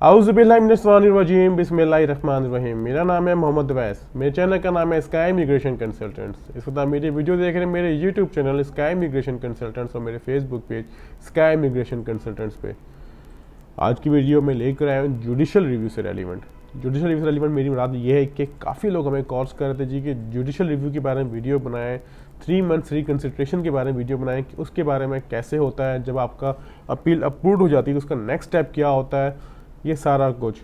आउज़ुबिल्लाहिमिनश्शैतानिर्रजीम बिस्मिल्लाहिर्रहमानिर्रहीम। मेरा नाम है मोहम्मद वैस। मेरे चैनल का नाम है स्काई इमिग्रेशन कंसल्टेंट्स। इस वक्त आप मेरी वीडियो देख रहे हैं मेरे YouTube channel sky immigration consultants और मेरे Facebook page sky immigration consultants पे। आज की वीडियो में लेकर आया हूँ जुडिशल रिव्यू से रेलिवेंट। जुडिशल रिव्यू से रेलिवेंट मेरी मुराद ये है कि काफ़ी लोग हमें कॉल्स कर रहे थे जी कि जुडिशल रिव्यू के बारे में वीडियो बनाएं, 3 मंथ्स रिकन्सिडरेशन के बारे में वीडियो बनाएं कि उसके बारे में कैसे होता है, जब आपका अपील अप्रूव हो जाती है तो उसका नेक्स्ट स्टेप क्या होता है, ये सारा कुछ।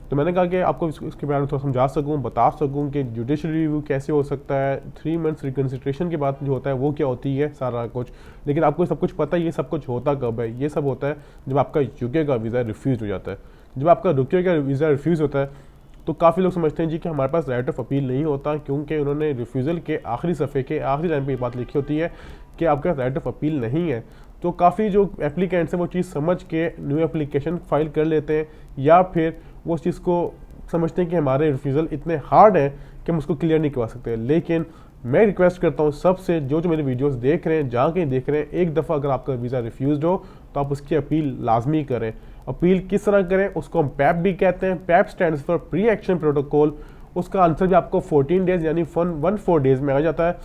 तो मैंने कहा कि आपको इसके बारे में थोड़ा समझा सकूं, बता सकूं कि जुडिशल रिव्यू कैसे हो सकता है, 3 मंथ्स रिकन्सिडरेशन के बाद जो होता है वो क्या होती है, सारा कुछ। लेकिन आपको सब कुछ पता है ये सब कुछ होता कब है? ये सब होता है जब आपका यूके का वीज़ा रिफ्यूज़ हो जाता है। जब आपका यूके का वीज़ा रिफ्यूज़ होता है तो काफ़ी लोग समझते हैं जी कि हमारे पास राइट ऑफ अपील नहीं होता, क्योंकि उन्होंने रिफ्यूज़ल के आखिरी सफ़े के आखिरी लाइन पर ये बात लिखी होती है कि आपका राइट ऑफ अपील नहीं है। तो काफ़ी जो एप्लीकेंट्स हैं वो चीज़ समझ के न्यू एप्लीकेशन फाइल कर लेते हैं, या फिर वो उस चीज़ को समझते हैं कि हमारे रिफ्यूज़ल इतने हार्ड हैं कि हम उसको क्लियर नहीं करवा सकते। लेकिन मैं रिक्वेस्ट करता हूँ सबसे, जो मेरे वीडियोस देख रहे हैं, जहाँ कहीं देख रहे हैं, एक दफ़ा अगर आपका वीज़ा रिफ्यूज़ड हो तो आप उसकी अपील लाजमी करें। अपील किस तरह करें उसको हम पैप भी कहते हैं। PAP stands for pre action protocol. उसका आंसर भी आपको 14 डेज़ यानी 14 डेज़ में आ जाता है,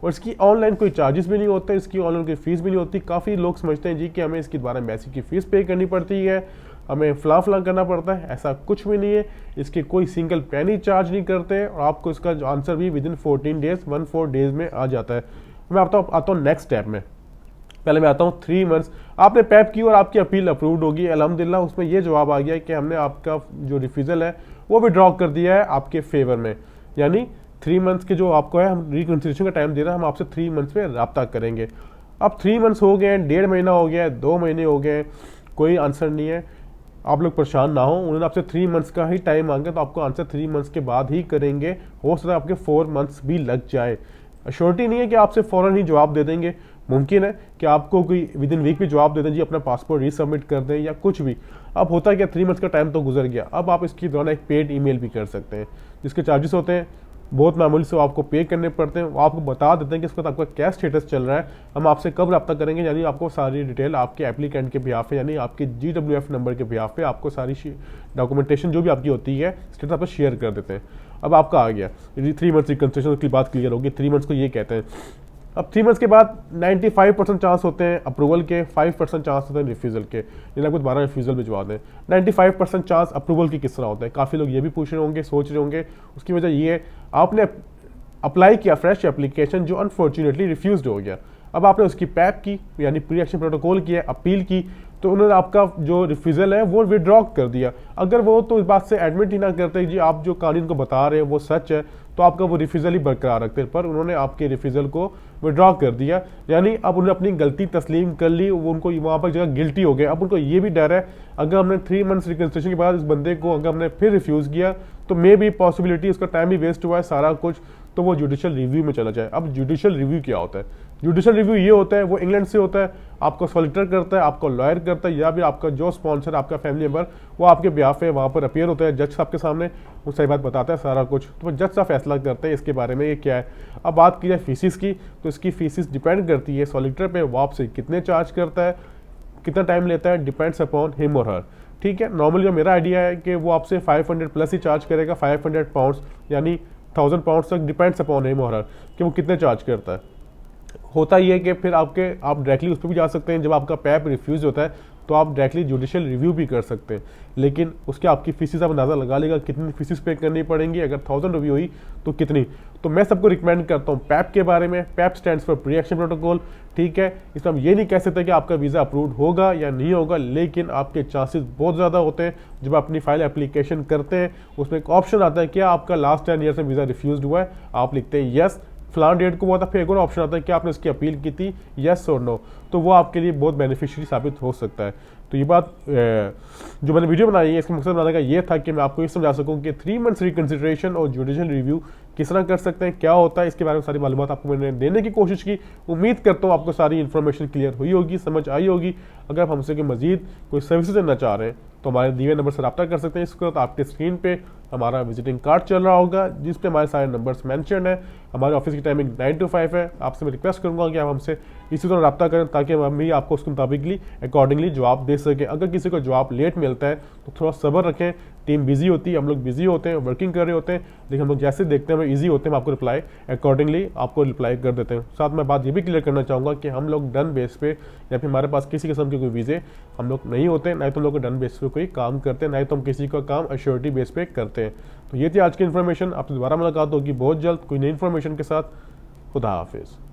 और इसकी ऑनलाइन कोई चार्जेस भी नहीं होते, इसकी ऑनलाइन कोई फ़ीस भी नहीं होती। काफ़ी लोग समझते हैं जी कि हमें इसकी दोबारा एम्बेसी की फ़ीस पे करनी पड़ती है, हमें फलां करना पड़ता है। ऐसा कुछ भी नहीं है, इसके कोई सिंगल पैनी चार्ज नहीं करते, और आपको इसका जो आंसर भी विदिन 14 डेज़ 14 डेज़ में आ जाता है। मैं आता हूँ नेक्स्ट स्टेप में। पहले मैं आता हूँ 3 मंथ्स आपने पैप की और आपकी अपील अप्रूव्ड होगी, अल्हम्दुलिल्लाह। उसमें ये जवाब आ गया कि हमने आपका जो रिफ्यूज़ल है वो विड्रॉ कर दिया है आपके फेवर में, यानी 3 मंथ्स के जो आपको है, हम रिकन्सिडरेशन का टाइम दे रहे हैं, हम आपसे 3 मंथ्स में रब्ता करेंगे। अब 3 मंथ्स हो गए, 1.5 महीना हो गया, 2 महीने हो गए, कोई आंसर नहीं है। आप लोग परेशान ना हो, उन्होंने आपसे 3 मंथ्स का ही टाइम मांगा तो आपको आंसर 3 मंथ्स के बाद ही करेंगे। हो सकता है आपके 4 मंथ्स भी लग जाए। अश्योरिटी नहीं है कि आपसे फ़ौरन ही जवाब दे देंगे। मुमकिन है कि आपको कोई विद इन वीक भी जवाब दे दें जी अपना पासपोर्ट रीसबमिट कर दें या कुछ भी। अब होता है क्या, 3 मंथ्स का टाइम तो गुजर गया, अब आप इसकी दौरान एक पेड ईमेल भी कर सकते हैं, जिसके चार्जेस होते हैं बहुत मामूली से, आपको पे करने पड़ते हैं। वो आपको बता देते हैं कि इसके बाद आपका क्या स्टेटस चल रहा है, हम आपसे कब रब्ता करेंगे, यानी आपको सारी डिटेल आपके एप्लीकेंट के बिहाफ पे, यानी आपके GWF नंबर के बिहाफ पे आपको सारी डॉक्यूमेंटेशन जो भी आपकी होती है स्टेटस आपको शेयर कर देते हैं। अब आपका आ गया 3 मंथ्स रिकन्सिडरेशन की बात क्लियर होगी। 3 मंथ्स को ये कहते हैं। अब 3 मंथ्स के बाद 95% चांस होते हैं अप्रूवल के, 5% चांस होते हैं रिफ्यूज़ल के, यानी आपको 12 रिफ्यूज़ल भिजवा दें। 95% चांस अप्रूवल की किस तरह होता है, काफ़ी लोग ये भी पूछ रहे होंगे, सोच रहे होंगे। उसकी वजह ये है, आपने अप्लाई किया फ्रेश एप्लीकेशन जो अनफॉर्चुनेटली रिफ्यूज़ड हो गया। अब आपने उसकी पैप की यानी प्री एक्शन प्रोटोकॉल किया, अपील की, तो उन्होंने आपका जो रिफ्यूज़ल है वो विड्रॉ कर दिया। अगर वो तो इस बात से एडमिट ही ना करते जी आप जो कानून को बता रहे हैं वो सच है, तो आपका वो रिफ्यूज़ल ही बरकरार रखते, पर उन्होंने आपके रिफ्यूज़ल को विड्रॉ कर दिया, यानी अब उन्होंने अपनी गलती तस्लीम कर ली, वो उनको वहाँ पर जगह गिल्टी हो गए। अब उनको ये भी डर है, अगर हमने 3 मंथ्स रिकन्सिडरेशन के बाद इस बंदे को अगर हमने फिर रिफ्यूज़ किया तो मे भी पॉसिबिलिटी उसका टाइम भी वेस्ट हुआ है सारा कुछ, तो वो जुडिशल रिव्यू में चला जाए। अब जुडिशल रिव्यू क्या होता है? जुडिशल रिव्यू ये होता है, वो इंग्लैंड से होता है, आपको सॉलिसिटर करता है, आपको लॉयर करता है, या भी आपका जो स्पॉन्सर, आपका फैमिली मेम्बर, वो आपके बिहाफ पे वहाँ पर अपीयर होता है जज साहब के सामने, वो सही बात बताता है सारा कुछ, तो जज साहब फैसला करते हैं इसके बारे में ये क्या है। अब बात की जाए फीसिस की, तो इसकी फीसिस डिपेंड करती है सॉलिसिटर पे, वो आपसे कितने चार्ज करता है, कितना टाइम लेता है, डिपेंड्स अपॉन हिम और हर। ठीक है, नॉर्मली जो मेरा आइडिया है कि वो आपसे 500 प्लस ही चार्ज करेगा, 500 पाउंड्स यानी 1000 पाउंड्स तक, डिपेंड्स अपॉन हिम और हर कि वो कितने चार्ज करता है। होता ही है कि फिर आप डायरेक्टली उस पर भी जा सकते हैं। जब आपका पैप रिफ्यूज़ होता है तो आप डायरेक्टली जुडिशल रिव्यू भी कर सकते हैं, लेकिन उसके आपकी फीसिस आप अंदाज़ा लगा लेगा कितनी फीसिस पे करनी पड़ेंगी, अगर 1000 रुपये हुई तो कितनी। तो मैं सबको रिकमेंड करता हूँ पैप के बारे में। PAP stands for pre action protocol. ठीक है, इसमें हम ये नहीं कह सकते कि आपका वीज़ा अप्रूव्ड होगा या नहीं होगा, लेकिन आपके चांसेस बहुत ज़्यादा होते हैं। जब अपनी फाइल एप्लीकेशन करते हैं उसमें एक ऑप्शन आता है, क्या आपका लास्ट 10 ईयर्स में वीज़ा रिफ्यूज़ड हुआ है, आप लिखते हैं यस, फलान डेट को हुआ था, फिर एक और ऑप्शन आता है कि आपने इसकी अपील की थी, यस और नो, तो वो आपके लिए बहुत बेनिफिशियरी साबित हो सकता है। तो ये बात जो मैंने वीडियो बनाई है इसका मकसद बनाने का ये था कि मैं आपको ये समझा सकूं कि 3 मंथ्स रिकन्सिडरेशन और जुडिशल रिव्यू किस तरह कर सकते हैं, क्या होता है, इसके बारे में सारी मालूमात आपको मैंने देने की कोशिश की। उम्मीद करता हूँ आपको सारी इन्फॉर्मेशन क्लियर हुई होगी, समझ आई होगी। अगर आप हमसे मजीद कोई सर्विसेज देना चाह रहे हैं तो हमारे दिए नंबर से रब्ता कर सकते हैं। इसके बाद आपके स्क्रीन पे हमारा विजिटिंग कार्ड चल रहा होगा जिस पे हमारे सारे नंबर्स मेंशन है। हमारे ऑफिस की टाइमिंग 9 to 5 है। आपसे मैं रिक्वेस्ट करूंगा कि आप हमसे इसी तरह रब्ता करें ताकि हम भी आपको उसके मुताबिकली अकॉर्डिंगली जवाब दे सकें। अगर किसी को जवाब लेट मिलता है तो थोड़ा सब्र रखें, टीम बिजी होती है, हम लोग बिजी होते हैं, वर्किंग कर रहे होते हैं, लेकिन हम लोग जैसे देखते हैं हमें ईजी होते हैं, हम आपको रिप्लाई अकॉर्डिंगली आपको रिप्लाई कर देते हैं। साथ में बात ये भी क्लियर करना चाहूँगा कि हम लोग डन बेस पे या फिर हमारे पास किसी किस्म के कोई वीज़े हम लोग नहीं होते, ना तो हम लोग डन बेस पे कोई काम करते हैं, ना तो हम किसी का काम अश्योरिटी बेस पे करते हैं। तो ये थी आज की इन्फॉर्मेशन। आपसे दोबारा मुलाकात होगी बहुत जल्द कोई नई इन्फॉर्मेशन के साथ। खुदा हाफिज़।